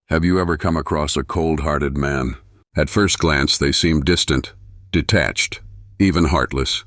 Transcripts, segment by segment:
Have you ever come across a cold-hearted man? At first glance, they seem distant, detached, even heartless.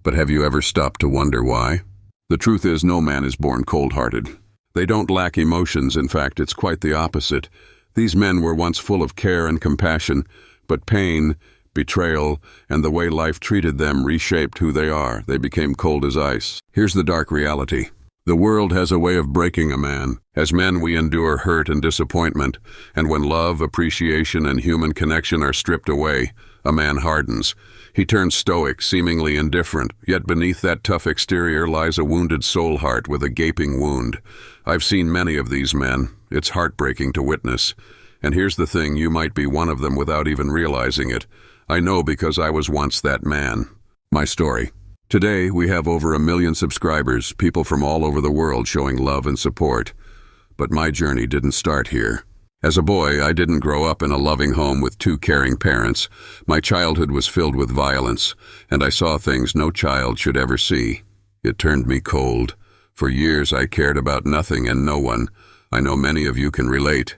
But have you ever stopped to wonder why? The truth is, no man is born cold-hearted. They don't lack emotions. In fact, it's quite the opposite. These men were once full of care and compassion, but pain, betrayal, and the way life treated them reshaped who they are. They became cold as ice. Here's the dark reality. The world has a way of breaking a man. As men, we endure hurt and disappointment, and when love, appreciation, and human connection are stripped away, a man hardens. He turns stoic, seemingly indifferent, yet beneath that tough exterior lies a wounded soul heart with a gaping wound. I've seen many of these men. It's heartbreaking to witness. And here's the thing, you might be one of them without even realizing it. I know because I was once that man. My story. Today, we have over 1 million subscribers, people from all over the world showing love and support. But my journey didn't start here. As a boy, I didn't grow up in a loving home with 2 caring parents. My childhood was filled with violence, and I saw things no child should ever see. It turned me cold. For years, I cared about nothing and no one. I know many of you can relate.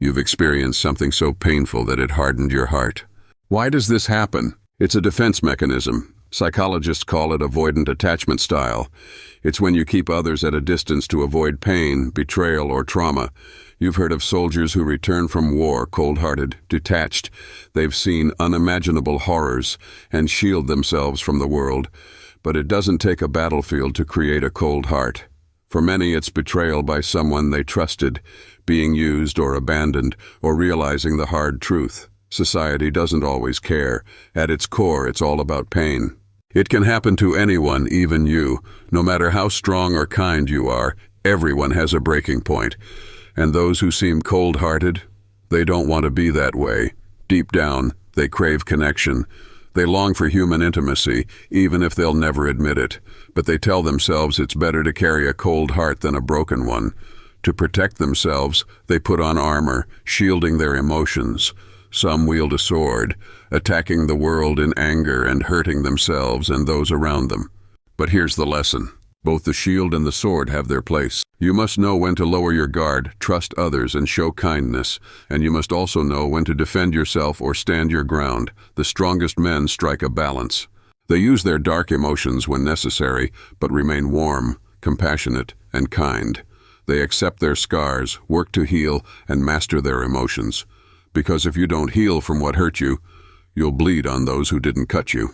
You've experienced something so painful that it hardened your heart. Why does this happen? It's a defense mechanism. Psychologists call it avoidant attachment style. It's when you keep others at a distance to avoid pain, betrayal, or trauma. You've heard of soldiers who return from war cold-hearted, detached. They've seen unimaginable horrors and shield themselves from the world. But it doesn't take a battlefield to create a cold heart. For many, it's betrayal by someone they trusted, being used or abandoned, or realizing the hard truth. Society doesn't always care. At its core, it's all about pain. It can happen to anyone, even you. No matter how strong or kind you are, everyone has a breaking point. And those who seem cold-hearted, they don't want to be that way. Deep down, they crave connection. They long for human intimacy, even if they'll never admit it. But they tell themselves it's better to carry a cold heart than a broken one. To protect themselves, they put on armor, shielding their emotions. Some wield a sword, attacking the world in anger and hurting themselves and those around them. But here's the lesson. Both the shield and the sword have their place. You must know when to lower your guard, trust others, and show kindness. And you must also know when to defend yourself or stand your ground. The strongest men strike a balance. They use their dark emotions when necessary, but remain warm, compassionate, and kind. They accept their scars, work to heal, and master their emotions. Because if you don't heal from what hurt you, you'll bleed on those who didn't cut you.